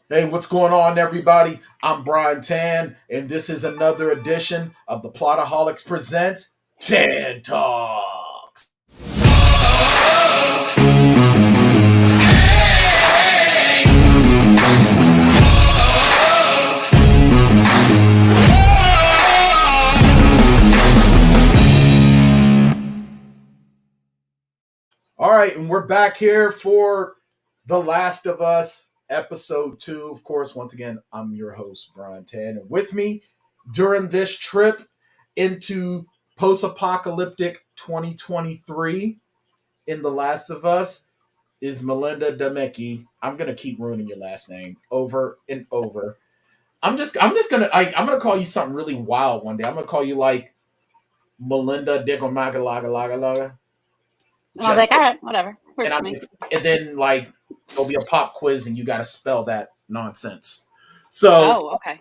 Hey, what's going on, everybody? I'm Bryan Tann, and this is another edition of the Plotaholics presents Tann Talks. All right, and we're back here for The Last of Us, episode 2. Of course, once again, I'm your host, Bryan Tann, and with me during this trip into post-apocalyptic 2023 in The Last of Us is Melinda Diemickie. I'm gonna keep ruining your last name over and over. I'm gonna call you something really wild one day. I'm gonna call you like Melinda Diemickie. And I was Just like, all right, whatever. and Works I'm for me. and then like there'll be a pop quiz and you got to spell that nonsense. So Oh, okay.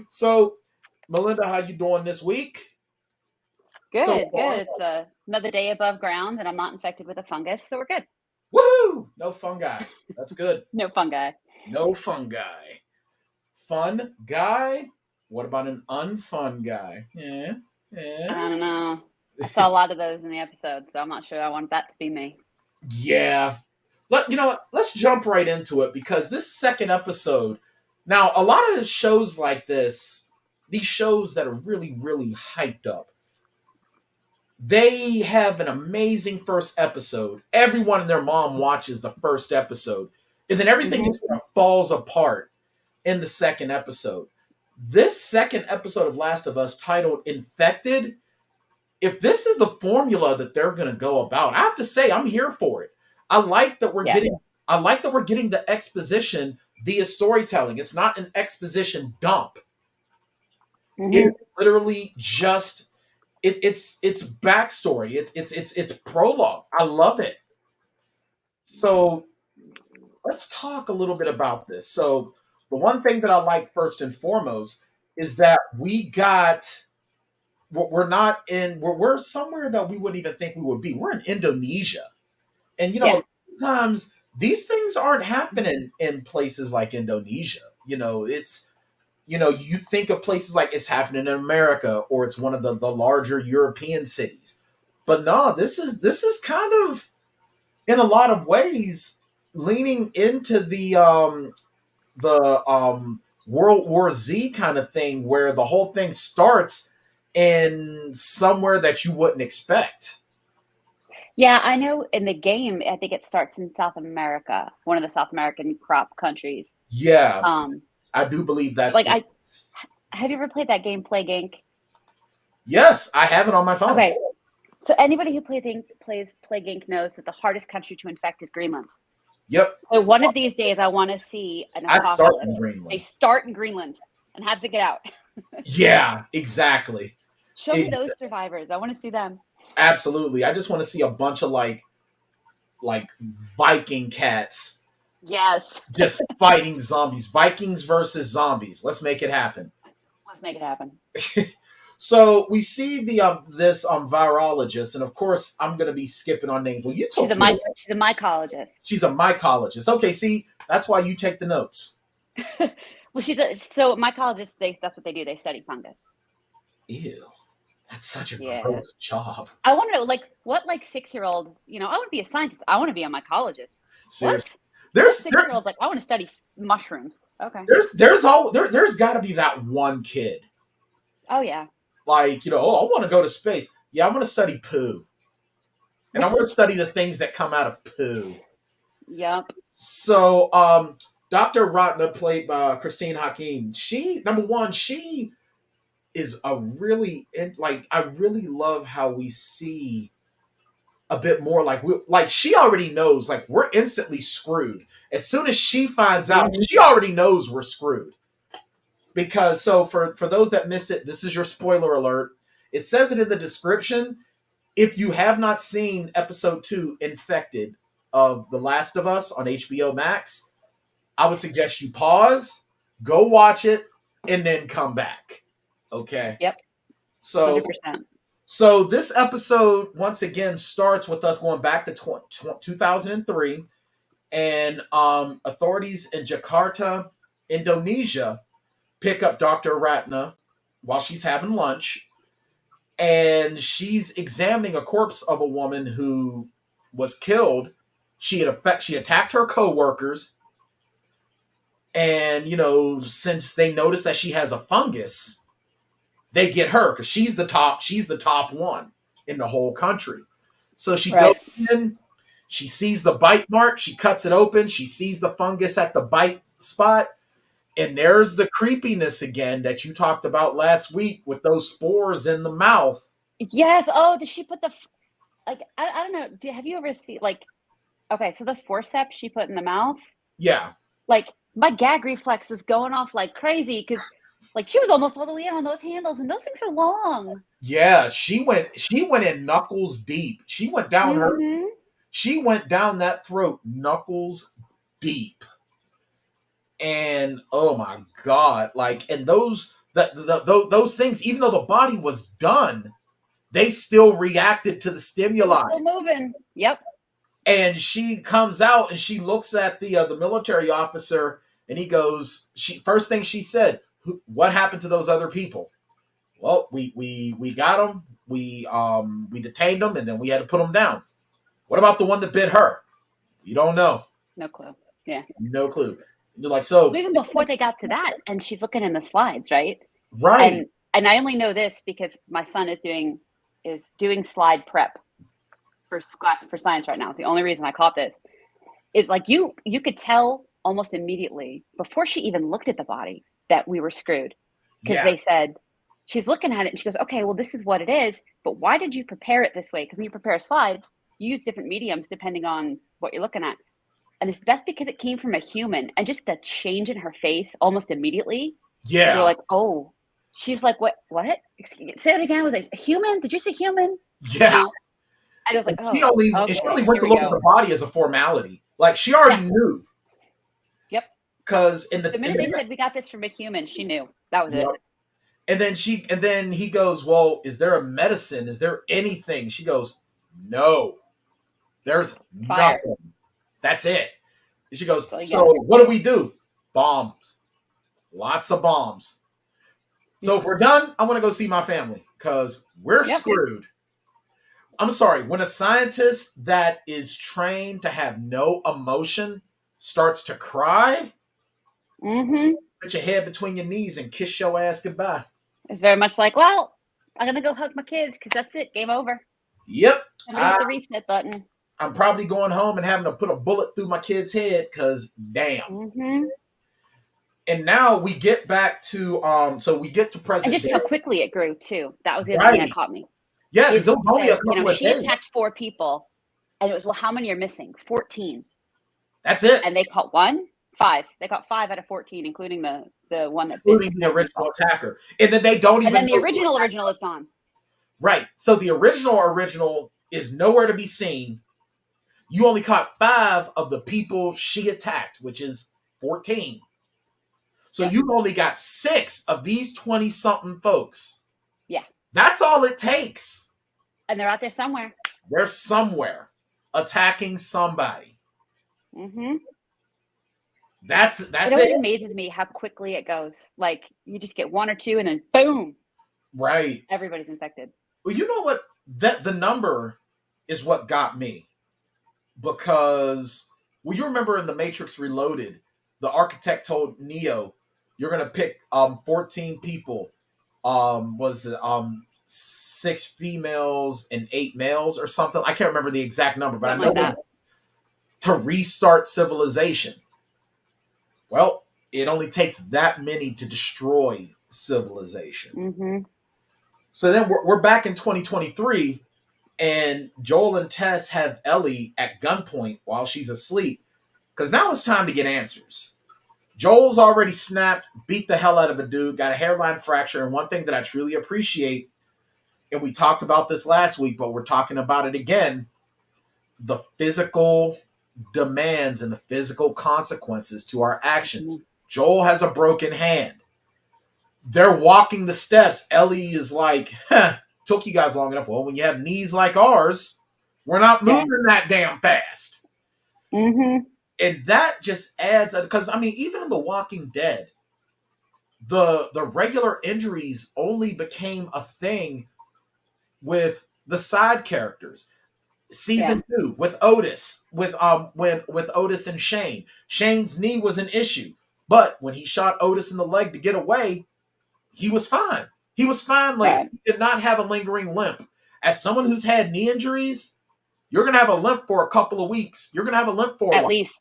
so Melinda, how you doing this week? So Good, far, good. It's another day above ground, and I'm not infected with a fungus, so we're good. woohoo! No fungi. That's good. No fungi. No fungi. Fun guy. What about an unfun guy? Yeah, I yeah, don't know. I saw a lot of those in the episode, so I'm not sure I want that to be me. yeah. You know what? Let's jump right into it because this second episode. Now, a lot of shows like this, these shows that are really, really hyped up, they have an amazing first episode. Everyone and their mom watches the first episode, and then everything Hmm. just kind of falls apart in the second episode. This second episode of Last of Us, titled Infected, if this is the formula that they're going to go about, I have to say I'm here for it. I like that we're Yeah. getting I like that we're getting the exposition via storytelling. It's not an exposition dump. Hmm. It's literally just it's backstory. It's prologue. I love it. So let's talk a little bit about this. So the one thing that I like first and foremost is that we're not in we're somewhere that we wouldn't even think we would be. We're in Indonesia. And Yeah. sometimes these things aren't happening in places like Indonesia. You think of places like it's happening in America or it's one of the larger European cities. But no, this is kind of in a lot of ways leaning into the World War Z kind of thing where the whole thing starts in somewhere that you wouldn't expect. Yeah, I know in the game, I think it starts in South America, one of the South American crop countries. Yeah, Um, I do believe that's like the I case. have you ever played that game Plague Inc? Yes, I have it on my phone. Okay. So anybody who plays Plague Inc knows that the hardest country to infect is Greenland. Yep. So one of these days, I want to see an I start in apocalypse. They Greenland. start in Greenland, and how does it get out? Yeah, exactly. Show me those survivors. I want to see them. Absolutely. I just want to see a bunch of like Viking cats Yes, just fighting zombies. Vikings versus zombies. Let's make it happen. let's make it happen. So we see the this virologist, and of course I'm gonna be skipping on names. Well, you She's told a me she's a mycologist. she's a mycologist. Okay, see, that's why you take the notes. Well, so mycologists. That's what they do. They study fungus. Ew, that's such a Yeah. gross job. I want to know, what 6-year-olds. I want to be a scientist. I want to be a mycologist. What? Seriously, there's 6-year-olds like I want to study mushrooms. Okay. there's got to be that one kid Oh yeah. like oh, I want to go to space. Yeah, I'm going to study poo, and I'm going to study the things that come out of poo. Yep. So, Dr. Ratna, played by Christine Hakim, she number one, she is a really like I really love how we see a bit more like she already knows like we're instantly screwed as soon as she finds out. Mhm. She already knows we're screwed because so for those that missed it, this is your spoiler alert. It says it in the description. If you have not seen episode 2 Infected of The Last of Us on HBO Max, I would suggest you pause, go watch it, and then come back. Okay. Yep. So 100%. so this episode once again starts with us going back to 2003, And authorities in Jakarta, Indonesia, pick up Dr. Ratna while she's having lunch, and she's examining a corpse of a woman who was killed. She attacked her co-workers, and since they notice that she has a fungus, they get her because she's the top one in the whole country. So she goes in, she sees the bite mark, she cuts it open, she sees the fungus at the bite spot, and there's the creepiness again that you talked about last week with those spores in the mouth. Yes. Oh, did she put the I don't know. Have you ever seen okay, so those forceps she put in the mouth? Yeah. Like my gag reflex was going off like crazy because she was almost all the way in on those handles, and those things are long. Yeah, she went in knuckles deep. She went down that throat knuckles deep. And oh my God, and those things, even though the body was done, they still reacted to the stimuli. Still moving. Yep. And she comes out and she looks at the military officer, and he goes, first thing she said, "What happened to those other people?" Well, we got them. We detained them, and then we had to put them down. What about the one that bit her? You don't know. No clue. Yeah. No clue. You're like, so even before they got to that, and she's looking in the slides, right? Right. And I only know this because my son is doing slide prep for science right now. It's the only reason I caught this. Is you could tell almost immediately before she even looked at the body that we were screwed. Because they said, she's looking at it and she goes, okay, well, this is what it is, but why did you prepare it this way? Because when you prepare slides, you use different mediums depending on what you're looking at. And that's because it came from a human. And just the change in her face almost immediately. Yeah. You're like, oh, she's like, what? Say it again. I was like, a human? Did you say human? Yeah. And I was like, oh, she only went to look at the body as a formality. Like she already knew. Yep. Because the minute they said we got this from a human, she knew. That was it. And then he goes, well, is there a medicine? Is there anything? She goes, no. There's Fire. nothing. That's it. And she goes, so what do we do? Bombs. Lots of bombs. So if we're done, I want to go see my family because we're screwed. I'm sorry. When a scientist that is trained to have no emotion starts to cry, put your head between your knees and kiss your ass goodbye. It's very much like, well, I'm going to go hug my kids because that's it. Game over. Yep. I'm hit the reset button. I'm probably going home and having to put a bullet through my kid's head because damn. And now we get back to so we get to present. And just how quickly it grew too. That was the other thing that caught me. Yeah, because it was only a couple of she days. attacked 4 people, and it was, well, how many are missing? 14. That's it. And they caught 5. They caught 5 out of 14, including the one that including the original attacker. And then they don't even. And then the original is gone. Right. So the original is nowhere to be seen. You only caught 5 of the people she attacked, which is 14. So you've only got 6 of these 20-something folks. Yeah. That's all it takes. And they're out there somewhere. They're somewhere attacking somebody. That's it. It always amazes me how quickly it goes. Like you just get 1 or 2 and then boom. Right. Everybody's infected. Well, you know what? The number is what got me. Because, well, you remember in The Matrix Reloaded, the architect told Neo, you're going to pick 14 people. Was it 6 females and 8 males or something? I can't remember the exact number, but something I know to restart civilization. Well, it only takes that many to destroy civilization. So then we're back in 2023. And Joel and Tess have Ellie at gunpoint while she's asleep. Because now it's time to get answers. Joel's already snapped, beat the hell out of a dude, got a hairline fracture. And one thing that I truly appreciate, and we talked about this last week, but we're talking about it again, the physical demands and the physical consequences to our actions. Joel has a broken hand. They're walking the steps. Ellie is like, took you guys long enough. Well, when you have knees like ours, we're not moving that damn fast. And And that just adds, because I mean, even in The Walking Dead, the regular injuries only became a thing with the side characters. Season 2 with Otis, with Otis and Shane. Shane's knee was an issue, but when he shot Otis in the leg to get away, he was fine. He was fine later. Right. He did not have a lingering limp. As someone who's had knee injuries, you're gonna have a limp for a couple of weeks. You're gonna have a limp for a At while. least.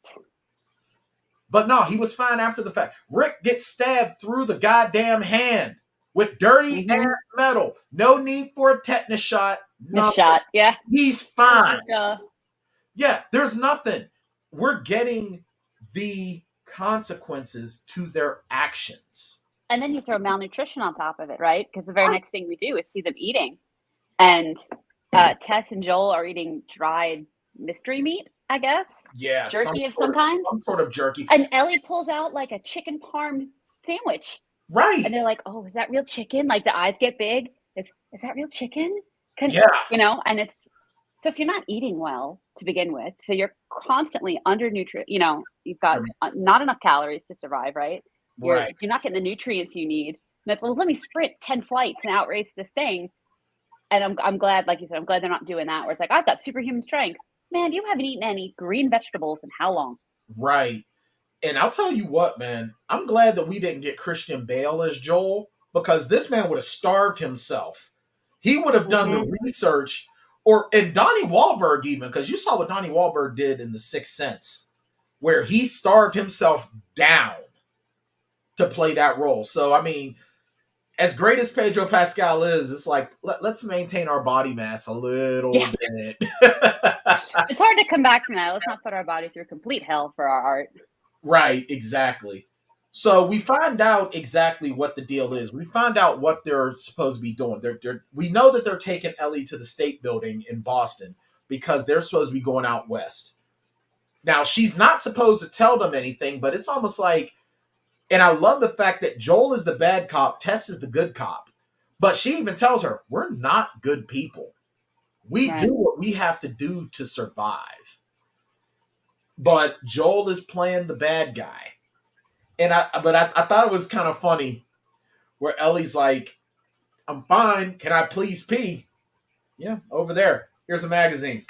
But no, he was fine after the fact. Rick gets stabbed through the goddamn hand with dirty ass metal. No need for a tetanus shot. No shot. Yeah. He's fine. Yeah, there's nothing. We're getting the consequences to their actions. And then you throw malnutrition on top of it, right? Because the very next thing we do is see them eating. And Tess and Joel are eating dried mystery meat, I guess. Yeah. Jerky of some kind. Some sort of jerky. And Ellie pulls out like a chicken parm sandwich. Right. And they're like, oh, is that real chicken? Like the eyes get big. Is that real chicken? Yeah. You know, and it's, so if you're not eating well to begin with, so you're constantly undernutrited, you know, you've got not enough calories to survive, right? You're not getting the nutrients you need. And it's, well, let me sprint 10 flights and outrace this thing. And I'm glad, like you said, I'm glad they're not doing that where it's like, I've got superhuman strength. Man, you haven't eaten any green vegetables in how long? Right. And I'll tell you what, man, I'm glad that we didn't get Christian Bale as Joel, because this man would have starved himself. He would have done the research, and Donnie Wahlberg even, because you saw what Donnie Wahlberg did in The Sixth Sense, where he starved himself down to play that role. So, I mean, as great as Pedro Pascal is, it's like, let's maintain our body mass a little bit. It's hard to come back from that. Let's not put our body through complete hell for our art. Right, exactly. So we find out exactly what the deal is. We find out what they're supposed to be doing. We know that they're taking Ellie to the State Building in Boston because they're supposed to be going out west. Now, she's not supposed to tell them anything, but it's almost like, and I love the fact that Joel is the bad cop, Tess is the good cop. But she even tells her, we're not good people. We do what we have to do to survive. But Joel is playing the bad guy. And I thought it was kind of funny where Ellie's like, I'm fine. Can I please pee? Yeah, over there. Here's a magazine.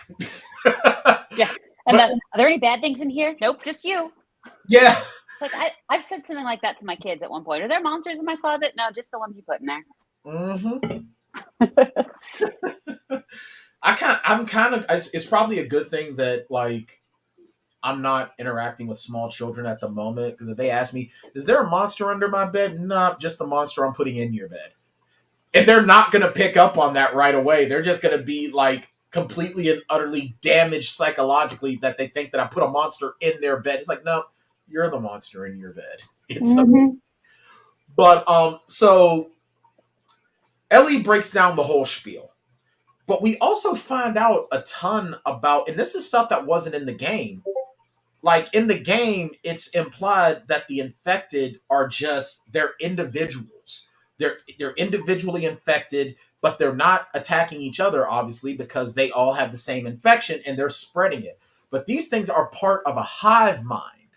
Yeah. And are there any bad things in here? Nope, just you. Yeah. Like I've said something like that to my kids at one point. Are there monsters in my closet? No, just the ones you put in there. It's probably a good thing that, like, I'm not interacting with small children at the moment, because if they ask me, is there a monster under my bed? No, just the monster I'm putting in your bed. And they're not going to pick up on that right away. They're just going to be like completely and utterly damaged psychologically that they think that I put a monster in their bed. It's like, no, you're the monster in your bed. It's But so Ellie breaks down the whole spiel. But we also find out a ton about, and this is stuff that wasn't in the game. Like, in the game, it's implied that the infected are they're individuals. They're individually infected, but they're not attacking each other, obviously, because they all have the same infection and they're spreading it. But these things are part of a hive mind.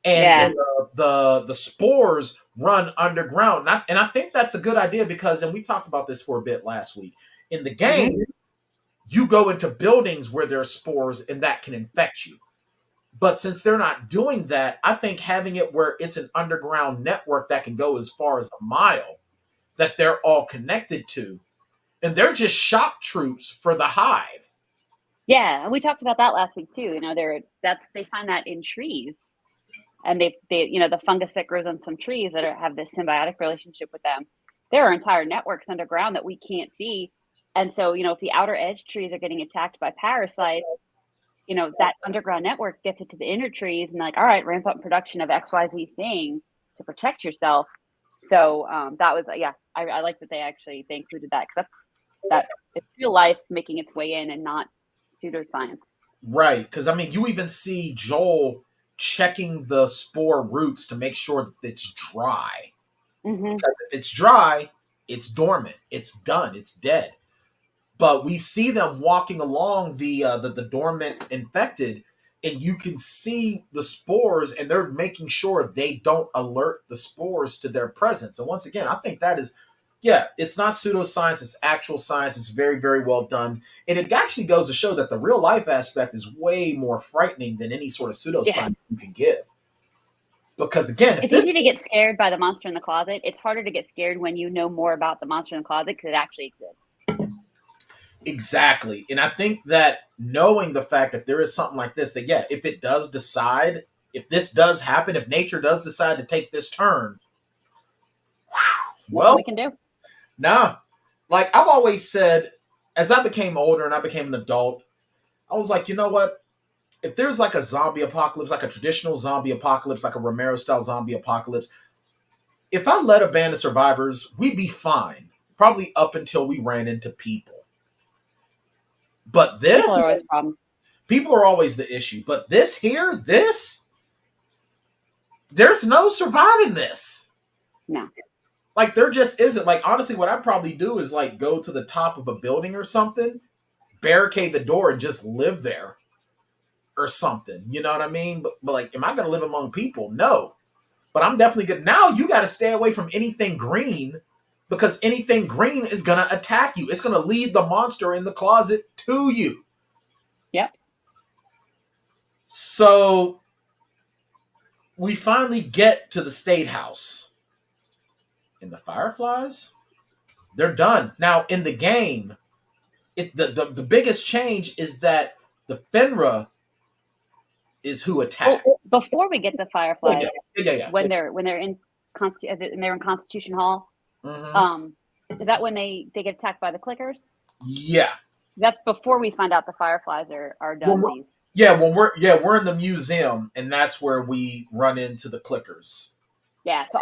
And the spores run underground. And I think that's a good idea because, and we talked about this for a bit last week, in the game, you go into buildings where there are spores and that can infect you. But since they're not doing that, I think having it where it's an underground network that can go as far as a mile, that they're all connected to, and they're just shock troops for the hive. Yeah, and we talked about that last week too. You know, they find that in trees, and they the fungus that grows on some trees that have this symbiotic relationship with them. There are entire networks underground that we can't see, and so if the outer edge trees are getting attacked by parasites, that underground network gets it to the inner trees and like, all right, ramp up production of XYZ thing to protect yourself. So that was, I like that they included that, because it's real life making its way in and not pseudoscience. Right, because I mean, you even see Joel checking the spore roots to make sure that it's dry. Because if it's dry, it's dormant, it's done, it's dead. But we see them walking along the dormant infected, and you can see the spores, and they're making sure they don't alert the spores to their presence. And once again, I think that is, yeah, it's not pseudoscience, it's actual science. It's very, very well done. And it actually goes to show that the real life aspect is way more frightening than any sort of pseudoscience you can give. Because again, it's easy to get scared by the monster in the closet. It's harder to get scared when you know more about the monster in the closet because it actually exists. Exactly. And I think that knowing the fact that there is something like this, that yeah, if it does decide, if this does happen, if nature does decide to take this turn, well, we can do. Nah. Like I've always said, as I became older and I became an adult, I was like, you know what? If there's like a zombie apocalypse, like a traditional zombie apocalypse, like a Romero style zombie apocalypse, if I led a band of survivors, we'd be fine. Probably up until we ran into people. But this people are always the issue. But this here, there's no surviving this. No. Like there just isn't. Like honestly, what I'd probably do is like go to the top of a building or something, barricade the door, and just live there. Or something, you know what I mean? But like, am I going to live among people? No. But I'm definitely good. Now you got to stay away from anything green because anything green is going to attack you. It's going to lead the monster in the closet to you. Yep. So we finally get to the State House. And the Fireflies, they're done. Now in the game, the biggest change is that the Fenra is who attacks. Well, before we get the Fireflies, when they're in Constitution Hall, is that when they get attacked by the clickers? Yeah, that's before we find out the Fireflies are done. We're in the museum, and that's where we run into the clickers. Yeah, so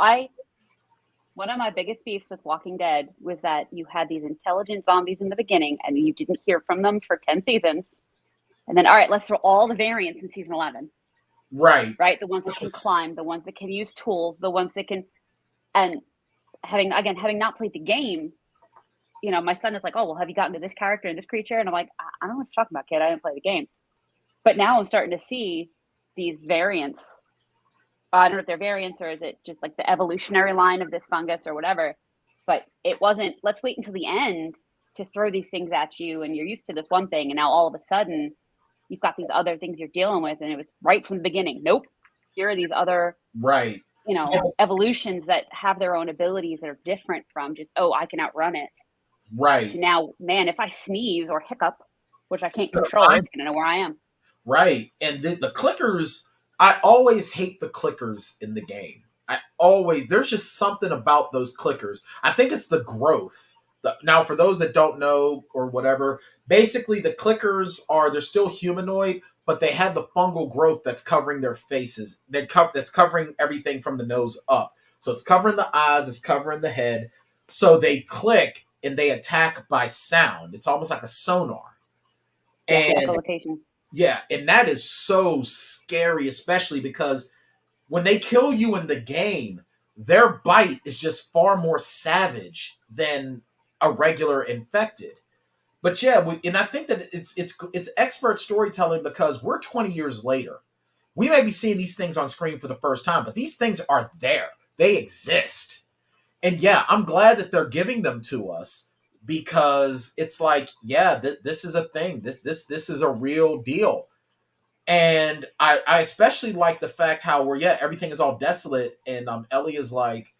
one of my biggest beefs with Walking Dead was that you had these intelligent zombies in the beginning, and you didn't hear from them for 10 seasons. And then, all right, let's throw all the variants in season 11. Right. The ones that can climb, the ones that can use tools, the ones that can, and having not played the game, my son is like, oh, well, have you gotten to this character and this creature? And I'm like, I don't know what you're talking about, kid. I didn't play the game. But now I'm starting to see these variants. I don't know if they're variants or is it just like the evolutionary line of this fungus or whatever. But it wasn't, let's wait until the end to throw these things at you. And you're used to this one thing. And now all of a sudden, you've got these other things you're dealing with, and it was right from the beginning. Nope. Here are these other, evolutions that have their own abilities that are different from just, I can outrun it. Right. So now, man, if I sneeze or hiccup, which I can't control, it's going to know where I am. Right. And the clickers, I always hate the clickers in the game. There's just something about those clickers. I think it's the growth. Now, for those that don't know or whatever, basically the clickers they're still humanoid, but they have the fungal growth that's covering their faces. That's covering everything from the nose up. So it's covering the eyes, it's covering the head. So they click and they attack by sound. It's almost like a sonar. And yeah, and that is so scary, especially because when they kill you in the game, their bite is just far more savage than a regular infected. But yeah, and I think that it's expert storytelling because we're 20 years later. We may be seeing these things on screen for the first time, but these things are there. They exist. And yeah, I'm glad that they're giving them to us because it's like, yeah, this is a thing. This is a real deal. And I especially like the fact how everything is all desolate, and Ellie is like,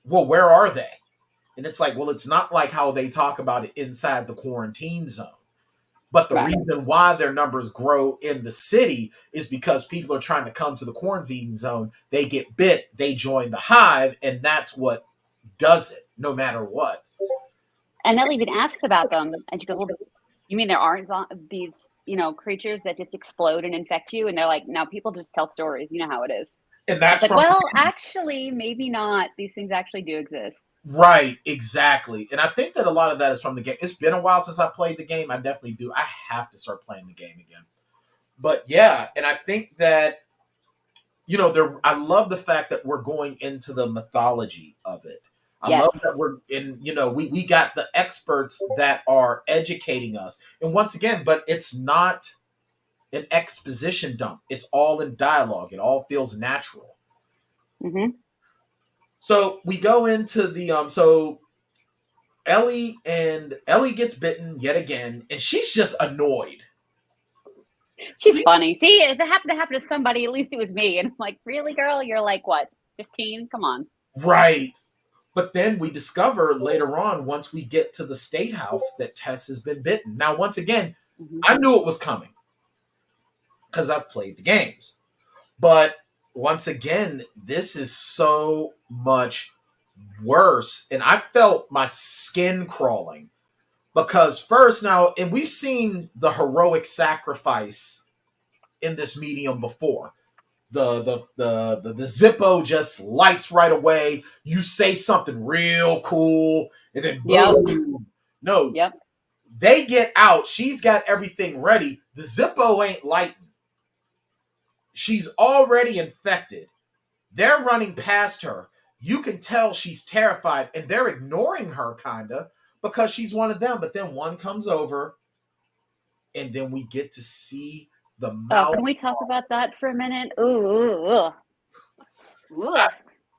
well, where are they? And it's like, well, it's not like how they talk about it inside the quarantine zone. But the reason why their numbers grow in the city is because people are trying to come to the quarantine zone. They get bit, they join the hive, and that's what does it, no matter what. And Ellie even asks about them, and she goes, well, you mean there aren't these, creatures that just explode and infect you? And they're like, no, people just tell stories. You know how it is. And that's like, well, actually, maybe not. These things actually do exist. Right, exactly. And I think that a lot of that is from the game. It's been a while since I played the game. I definitely do. I have to start playing the game again. But yeah, and I think that, I love the fact that we're going into the mythology of it. I love that we're in, we got the experts that are educating us. And once again, but it's not an exposition dump. It's all in dialogue. It all feels natural. Mm-hmm. So we go into the so Ellie gets bitten yet again, and she's just annoyed. She's funny. See, if it happened to happen to somebody, at least it was me. And I'm like, really, girl? You're like, what, 15? Come on. Right. But then we discover later on, once we get to the state house, that Tess has been bitten. Now, once again, I knew it was coming because I've played the games. But once again, this is so much worse. And I felt my skin crawling because first now, and we've seen the heroic sacrifice in this medium before. The Zippo just lights right away. You say something real cool, and then boom. Yep. No, Yep. They get out. She's got everything ready. The Zippo ain't lighting. She's already infected. They're running past her. You can tell she's terrified, and they're ignoring her kinda because she's one of them. But then one comes over, and then we get to see the mouth. Can we talk about that for a minute? Ooh.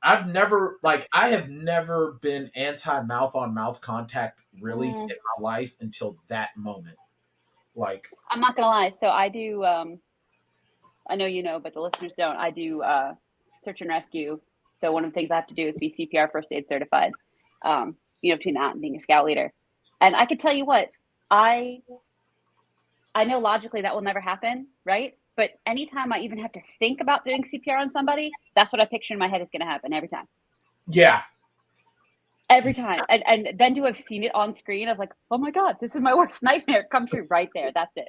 I have never been anti mouth on mouth contact really in my life until that moment. Like, I'm not gonna lie. So I do. I know you know, but the listeners don't. I do search and rescue. So one of the things I have to do is be CPR first aid certified. Between that and being a scout leader, and I could tell you what I know logically that will never happen, right? But anytime I even have to think about doing CPR on somebody, that's what I picture in my head is going to happen every time. Yeah. Every time. And then to have seen it on screen, I was like, oh my God, this is my worst nightmare. Come true right there. That's it.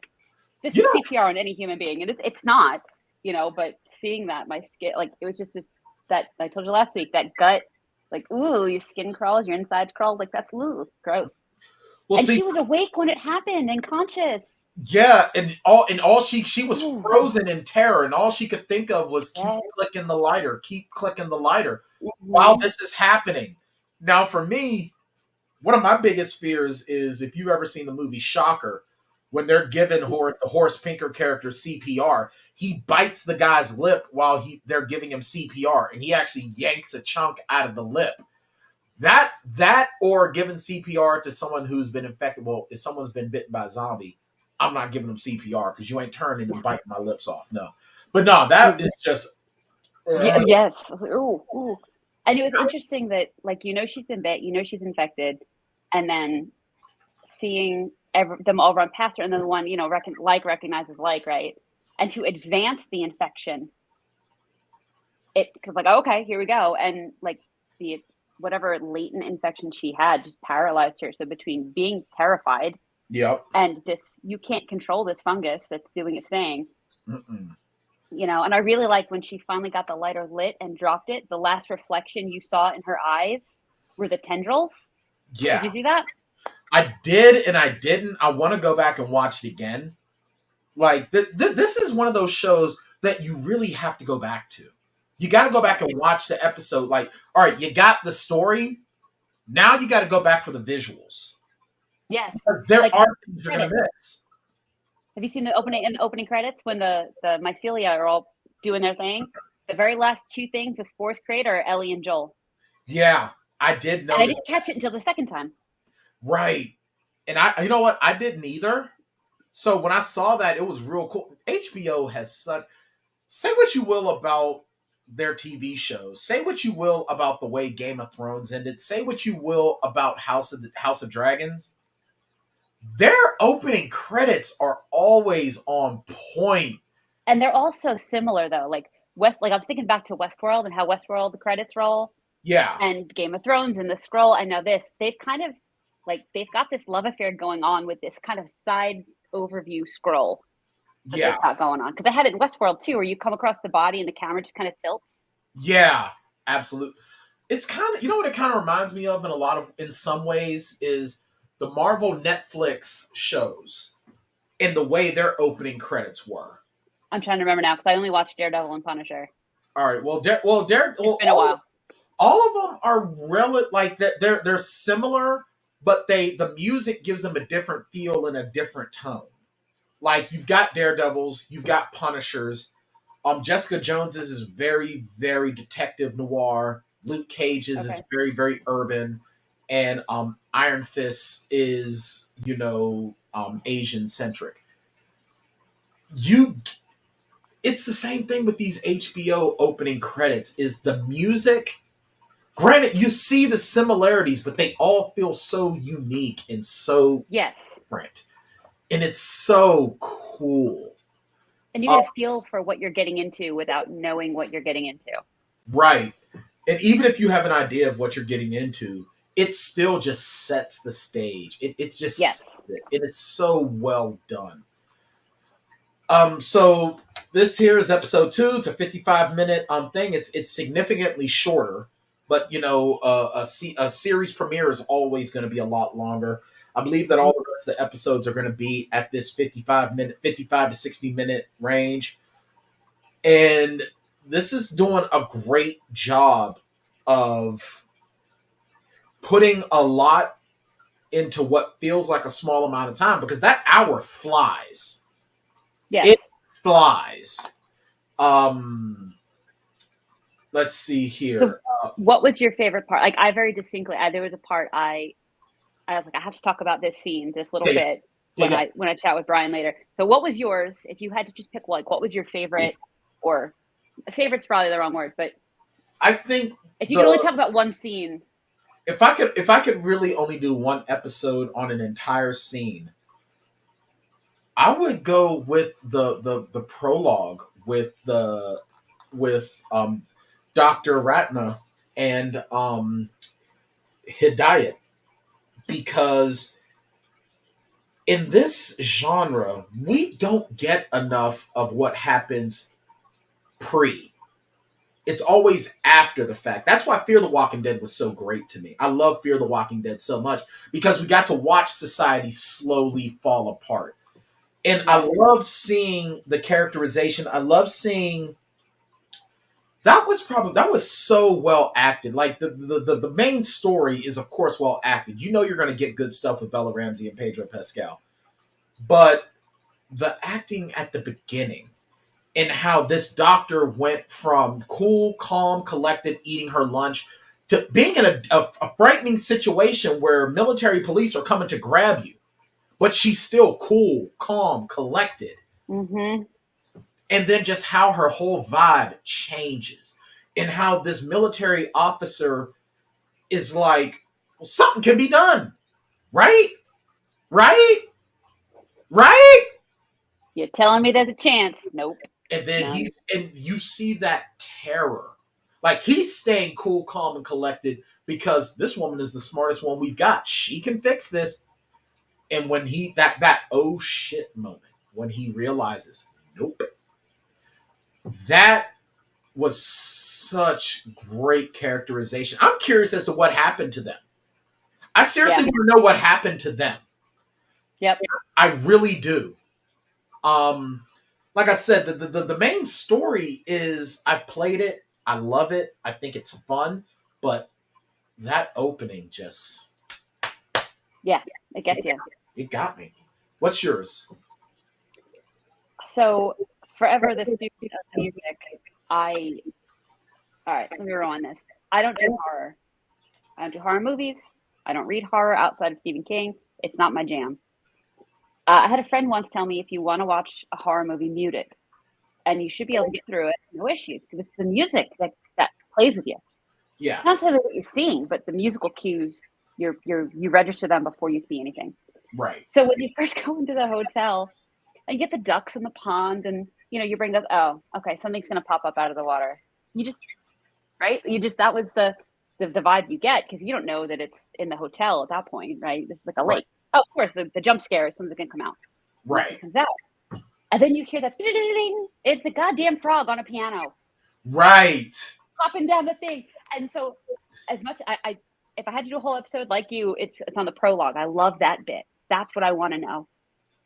This is CPR on any human being. And it's not, but seeing that, my skin, like, it was just that I told you last week, that gut, like, ooh, your skin crawls, your insides crawl. Like, that's gross. Well, and she was awake when it happened and conscious. Yeah, and all she was frozen in terror, and all she could think of was keep clicking the lighter while this is happening. Now, for me, one of my biggest fears is if you've ever seen the movie Shocker, when they're giving the Horace Pinker character CPR, he bites the guy's lip while they're giving him CPR, and he actually yanks a chunk out of the lip. That or giving CPR to someone who's been infected. Well, if someone's been bitten by a zombie, I'm not giving them CPR because you ain't turning and biting my lips off. No. But no, that is just. Yes. Ooh. And it was interesting that, like, she's been bit, she's infected, and then seeing them all run past her, and then the one, recognizes right? And to advance the infection, because, like, okay, here we go. And, like, whatever latent infection she had just paralyzed her. So between being terrified. Yep. And this, you can't control this fungus that's doing its thing. And I really like when she finally got the lighter lit and dropped it, the last reflection you saw in her eyes were the tendrils. Yeah. Did you see that? I did, and I didn't. I want to go back and watch it again. Like, this is one of those shows that you really have to go back to. You got to go back and watch the episode. Like, all right, you got the story. Now you got to go back for the visuals. Yes. Because there are things you're going to miss. Have you seen the opening credits when the mycelia are all doing their thing? The very last two things the spores create are Ellie and Joel. Yeah, I did know. And I didn't catch it until the second time. Right. And you know what? I didn't either. So when I saw that, it was real cool. HBO has say what you will about their TV shows. Say what you will about the way Game of Thrones ended. Say what you will about House of Dragons. Their opening credits are always on point. And they're also similar, though. Like I was thinking back to Westworld and how Westworld the credits roll. Yeah. And Game of Thrones and the scroll. And now this, they've kind of they've got this love affair going on with this kind of side overview scroll. That they've got going on. Because I had it in Westworld too, where you come across the body and the camera just kind of tilts. Yeah, absolutely. It's kind of, what it kind of reminds me of in some ways is the Marvel Netflix shows and the way their opening credits were. I'm trying to remember now because I only watched Daredevil and Punisher. All right, well, it's been a while. All of them are they're similar, but the music gives them a different feel and a different tone. Like, you've got Daredevils, you've got Punishers. Jessica Jones's is very, very detective noir. Luke Cage's is Okay. very, very urban, and Iron Fist is, Asian centric. You, it's the same thing with these HBO opening credits. Is the music? Granted, you see the similarities, but they all feel so unique and so Yes. different, and it's so cool. And you get a feel for what you're getting into without knowing what you're getting into. Right. And even if you have an idea of what you're getting into, it still just sets the stage. It's just Yes. and it's so well done. So this here is episode 2. It's a 55-minute thing. It's significantly shorter, but a series premiere is always going to be a lot longer. I believe that all the rest of the episodes are going to be at this 55 to 60-minute range. And this is doing a great job of putting a lot into what feels like a small amount of time, because that hour flies. Yes. It flies. Let's see here. So what was your favorite part? Like, I very distinctly, there was a part I was like, I have to talk about this scene, this little bit when I chat with Bryan later. So what was yours? If you had to just pick, like, what was your favorite? Or favorite's probably the wrong word, but I think if you could only talk about one scene. If I could really only do one episode on an entire scene, I would go with the prologue with Dr. Ratna and Hidayat, because in this genre we don't get enough of what happens pre. It's always after the fact. That's why Fear the Walking Dead was so great to me. I love Fear the Walking Dead so much, because we got to watch society slowly fall apart. And I love seeing the characterization. I love seeing that was so well acted. Like, the main story is, of course, well acted. You know you're going to get good stuff with Bella Ramsey and Pedro Pascal. But the acting at the beginning, and how this doctor went from cool, calm, collected, eating her lunch, to being in a frightening situation where military police are coming to grab you, but she's still cool, calm, collected. Mm-hmm. And then just how her whole vibe changes, and how this military officer is like, well, something can be done, right? Right? Right? You're telling me there's a chance? Nope. And then you see that terror. Like, he's staying cool, calm, and collected because this woman is the smartest one we've got. She can fix this. And when that oh shit moment, when he realizes, nope. That was such great characterization. I'm curious as to what happened to them. I seriously want to know what happened to them. Yep. I really do. Like I said, the main story is, I've played it. I love it. I think it's fun. But that opening just... Yeah, it gets you. It got me. What's yours? So, forever the student of music, all right, let me rewind this. I don't do horror. I don't do horror movies. I don't read horror outside of Stephen King. It's not my jam. I had a friend once tell me, if you want to watch a horror movie, mute it. And you should be able to get through it, no issues, because it's the music that plays with you. Yeah. Not necessarily what you're seeing, but the musical cues, you register them before you see anything. Right. So when you first go into the hotel, and you get the ducks in the pond, and your brain goes, oh, okay, something's gonna pop up out of the water. That was the vibe you get, because you don't know that it's in the hotel at that point, right? This is like a lake. Right. Oh, of course, the jump scare is something's gonna come out. Right. It comes out. And then you hear that ding, it's a goddamn frog on a piano. Right. Popping down the thing. And so, as much if I had to do a whole episode like you, it's on the prologue. I love that bit. That's what I want to know.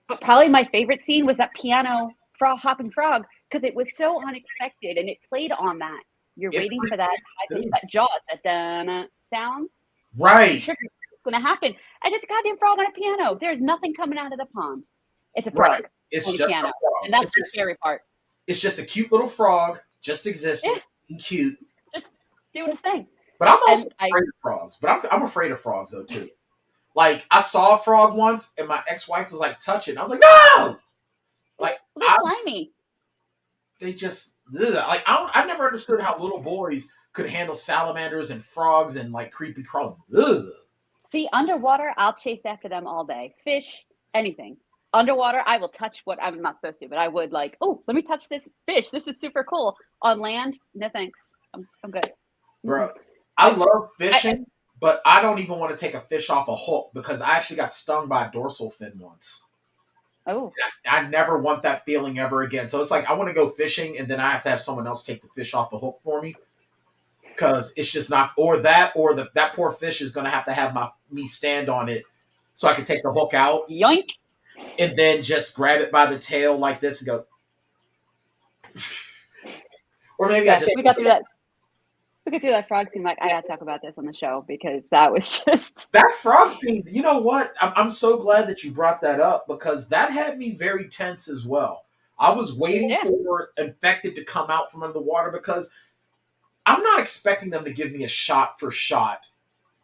But probably my favorite scene was that piano hopping frog, because it was so unexpected, and it played on that. You're waiting for that high pitch, that Jaws, that dun sound. Right. Sure, it's going to happen. And it's a goddamn frog on a piano. There's nothing coming out of the pond. It's a frog. Right. It's playing the just a piano, frog. and that's the scary part. It's just a cute little frog, just existing, and cute, just doing his thing. But I'm also afraid of frogs. But I'm afraid of frogs though too. Like I saw a frog once, and my ex-wife was like touching. I was like, no. Like they're slimy. They just like I never understood how little boys could handle salamanders and frogs and like creepy crawling. See, underwater, I'll chase after them all day. Fish, anything. Underwater, I will touch what I'm not supposed to, but I would like, oh, let me touch this fish. This is super cool. On land, no thanks. I'm good. Bro, I love fishing, but I don't even want to take a fish off a hook because I actually got stung by a dorsal fin once. Oh. I never want that feeling ever again. So it's like I want to go fishing and then I have to have someone else take the fish off the hook for me. Because it's just not, that poor fish is going to have me stand on it so I can take the hook out. Yoink. And then just grab it by the tail like this and go. Or maybe we got through that. We got through that frog scene. Like, I got to talk about this on the show because that was just. That frog scene, you know what? I'm so glad that you brought that up because that had me very tense as well. I was waiting for infected to come out from under the water because I'm not expecting them to give me a shot for shot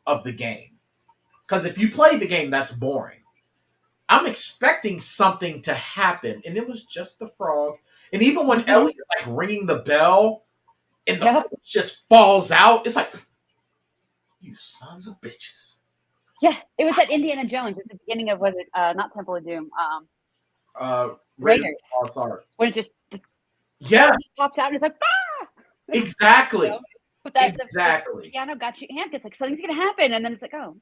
of the game. Because if you play the game, that's boring. I'm expecting something to happen. And it was just the frog. And even when Ellie is like ringing the bell and the frog just falls out, it's like, you sons of bitches. Yeah, it was at Indiana Jones at the beginning of, was it not Temple of Doom? Raiders. Oh, sorry. When it just pops out and it's like, ah! Exactly. But that's exactly. The piano got you amped. It's like something's gonna happen, and then it's like, oh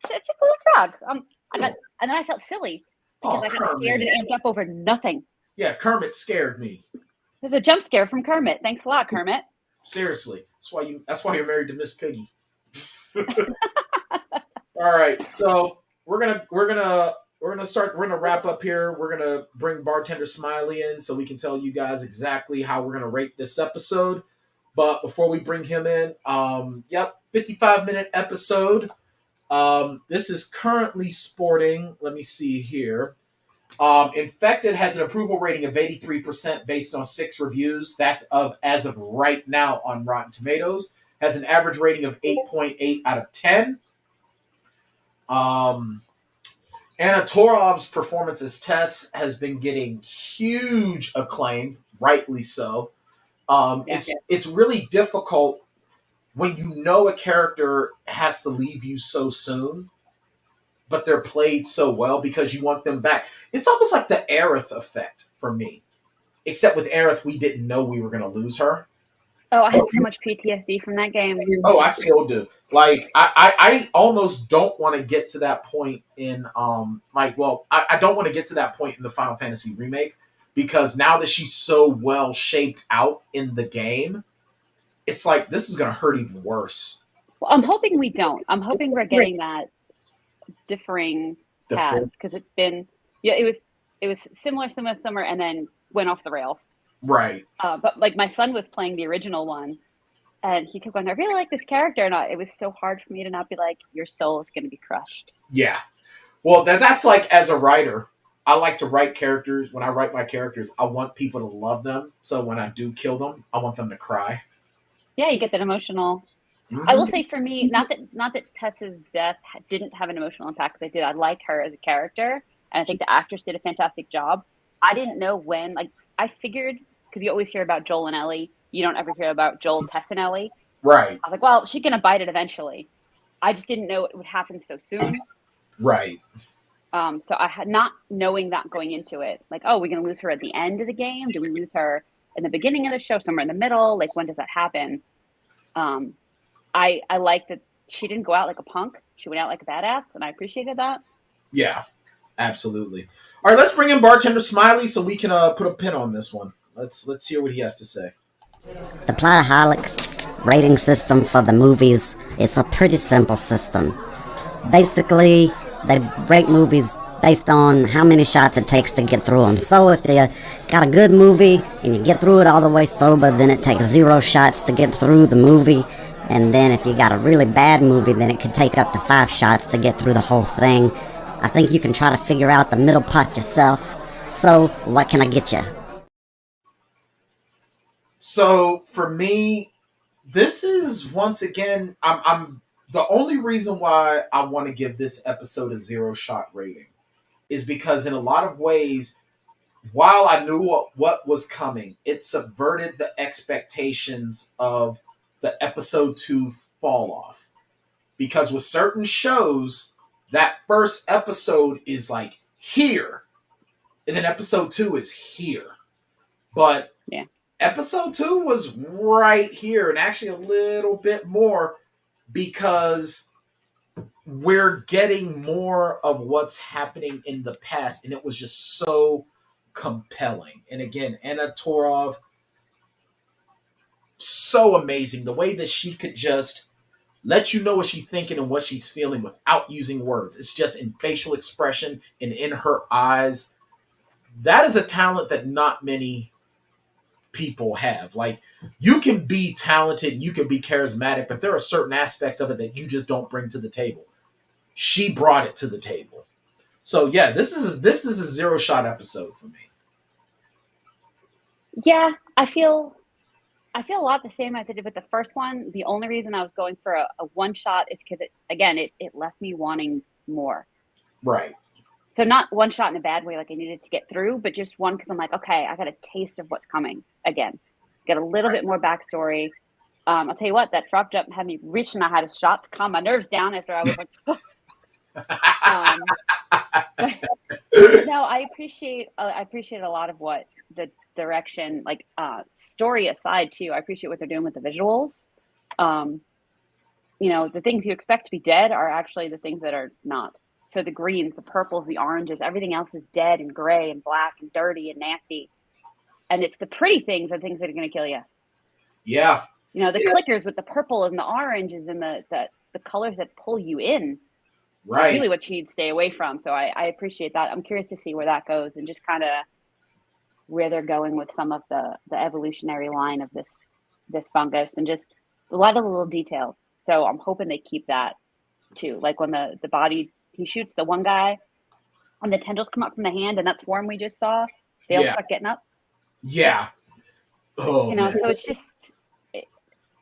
shit, it's just a little frog. And then I felt silly because I got scared and amped up over nothing. Yeah, Kermit scared me. There's a jump scare from Kermit. Thanks a lot, Kermit. Seriously, that's why you're married to Miss Piggy. All right, so we're gonna wrap up here. We're gonna bring Bartender Smiley in so we can tell you guys exactly how we're gonna rate this episode. But before we bring him in, 55-minute episode. This is currently sporting. Let me see here. Infected has an approval rating of 83% based on 6 reviews. That's as of right now on Rotten Tomatoes. Has an average rating of 8.8 out of 10. Anna Torov's performance as Tess has been getting huge acclaim, rightly so. It's really difficult when you know a character has to leave you so soon, but they're played so well because you want them back. It's almost like the Aerith effect for me. Except with Aerith, we didn't know we were going to lose her. Oh, I had so much PTSD from that game. Oh, I still do. Like, I almost don't want to get to that point in, I don't want to get to that point in the Final Fantasy remake because now that she's so well shaped out in the game, it's like, this is going to hurt even worse. Well, I'm hoping we don't. I'm hoping we're getting that differing path because it's been, it was similar, and then went off the rails. Right. But like my son was playing the original one and he kept going, I really like this character. And it was so hard for me to not be like, your soul is going to be crushed. Yeah. Well, that's like, as a writer, I like to write characters. When I write my characters, I want people to love them. So when I do kill them, I want them to cry. Yeah, you get that emotional. Mm-hmm. I will say for me, not that Tess's death didn't have an emotional impact because I like her as a character. And I think the actress did a fantastic job. I didn't know when, I figured, because you always hear about Joel and Ellie. You don't ever hear about Joel, Tess, and Ellie. Right. I was like, well, she's going to bite it eventually. I just didn't know it would happen so soon. Right. So I had not knowing that going into it. Like, oh, we're going to lose her at the end of the game? Do we lose her in the beginning of the show, somewhere in the middle? Like, when does that happen? I like that she didn't go out like a punk. She went out like a badass, and I appreciated that. Yeah, absolutely. All right, let's bring in Bartender Smiley so we can put a pin on this one. Let's hear what he has to say. The Plotaholics rating system for the movies is a pretty simple system. Basically, they rate movies based on how many shots it takes to get through them. So if you got a good movie and you get through it all the way sober, then it takes 0 shots to get through the movie. And then if you got a really bad movie, then it could take up to 5 shots to get through the whole thing. I think you can try to figure out the middle part yourself. So, what can I get you? So for me, this is once again, I'm the only reason why I want to give this episode a 0 shot rating is because in a lot of ways, while I knew what was coming, it subverted the expectations of the episode 2 fall off. Because with certain shows, that first episode is like here, and then episode 2 is here. But yeah, episode 2 was right here, and actually a little bit more because we're getting more of what's happening in the past, and it was just so compelling. And again, Anna Torov, so amazing. The way that she could just let you know what she's thinking and what she's feeling without using words. It's just in facial expression and in her eyes. That is a talent that not many people have. Like, you can be talented, you can be charismatic, but there are certain aspects of it that you just don't bring to the table. She brought it to the table. So yeah, this is a 0 shot episode for me. yeah. I feel a lot the same as I did with the first one. The only reason I was going for a 1 shot is because it left me wanting more. Right. So not 1 shot in a bad way, like I needed to get through, but just one because I'm like, okay, I got a taste of what's coming again. Get a little bit more backstory. I'll tell you what, that drop jump had me reaching. I had a shot to calm my nerves down after I was like, but no, I appreciate a lot of what the direction, like story aside too. I appreciate what they're doing with the visuals. The things you expect to be dead are actually the things that are not. So the greens, the purples, the oranges, everything else is dead and gray and black and dirty and nasty. And it's the pretty things are things that are going to kill you. Yeah. The clickers with the purple and the oranges and the colors that pull you in. Right. Really what you need to stay away from. So I appreciate that. I'm curious to see where that goes and just kind of where they're going with some of the evolutionary line of this fungus and just a lot of the little details. So I'm hoping they keep that too. Like when the body, he shoots the one guy and the tendrils come up from the hand and that swarm we just saw, they all start getting up. Yeah. Oh, man. So it's just,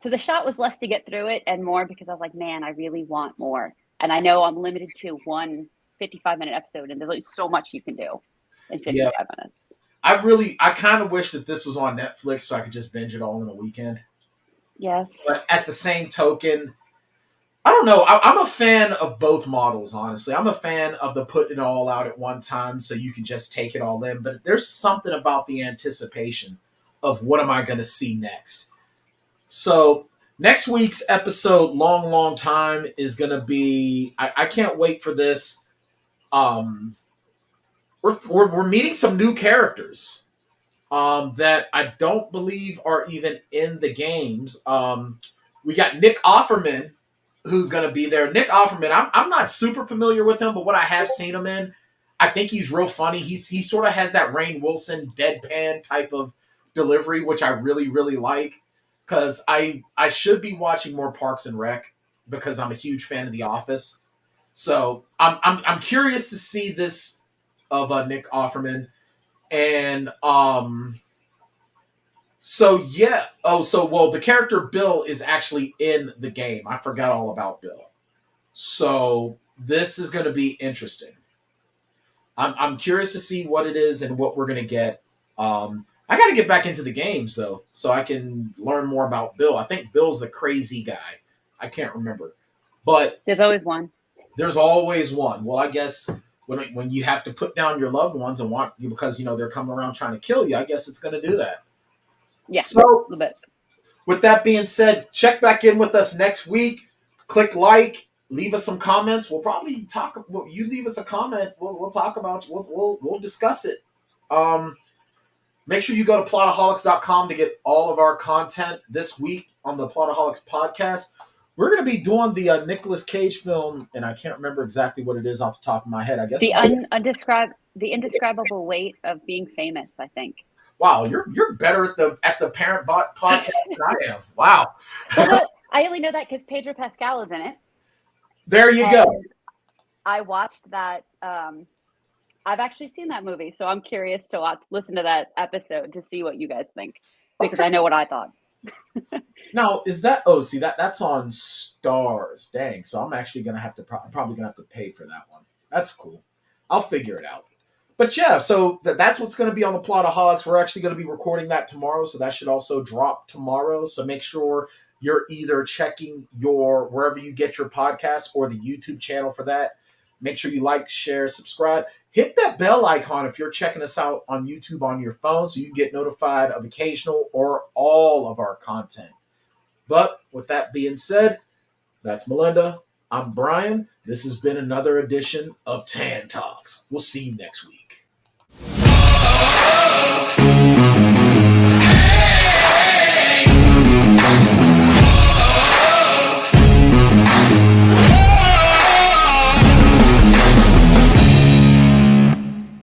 so the shot was less to get through it and more because I was like, man, I really want more. And I know I'm limited to one 55-minute episode and there's like so much you can do in 55 minutes. I kind of wish that this was on Netflix so I could just binge it all in a weekend. Yes. But at the same token, I don't know. I'm a fan of both models, honestly. I'm a fan of the putting it all out at one time so you can just take it all in. But there's something about the anticipation of what am I going to see next. So next week's episode, long time, is going to be, I can't wait for this. We're meeting some new characters that I don't believe are even in the games. We got Nick Offerman, who's going to be there. Nick Offerman, I'm not super familiar with him, but what I have seen him in, I think he's real funny. He sort of has that Rainn Wilson deadpan type of delivery, which I really, really like. Because I should be watching more Parks and Rec because I'm a huge fan of The Office. So I'm curious to see this of Nick Offerman. And the character Bill is actually in the game. I forgot all about Bill. So this is going to be interesting. I'm curious to see what it is and what we're going to get. I got to get back into the game so I can learn more about Bill. I think Bill's the crazy guy. I can't remember. But there's always one. There's always one. Well, I guess when you have to put down your loved ones and want because they're coming around trying to kill you, I guess it's going to do that. Yeah. So, a little bit. With that being said, check back in with us next week. Click like, leave us some comments. We'll probably talk. You leave us a comment. We'll talk about. We'll discuss it. Make sure you go to Plotaholics.com to get all of our content this week on the Plotaholics podcast. We're going to be doing the Nicolas Cage film, and I can't remember exactly what it is off the top of my head. I guess the indescribable weight of being famous. I think. Wow, you're better at the Parent Bot podcast than I am. Wow. Well, I only know that because Pedro Pascal is in it. There you go. I watched that. I've actually seen that movie, so I'm curious to listen to that episode to see what you guys think, because I know what I thought. Now, is that? Oh, see that's on Stars. Dang. So I'm actually gonna have to probably gonna have to pay for that one. That's cool. I'll figure it out. But yeah, so that's what's going to be on the Plotaholics. We're actually going to be recording that tomorrow, so that should also drop tomorrow. So make sure you're either checking your wherever you get your podcasts or the YouTube channel for that. Make sure you like, share, subscribe. Hit that bell icon if you're checking us out on YouTube on your phone so you get notified of occasional or all of our content. But with that being said, that's Melinda. I'm Bryan. This has been another edition of Tann Talks. We'll see you next week.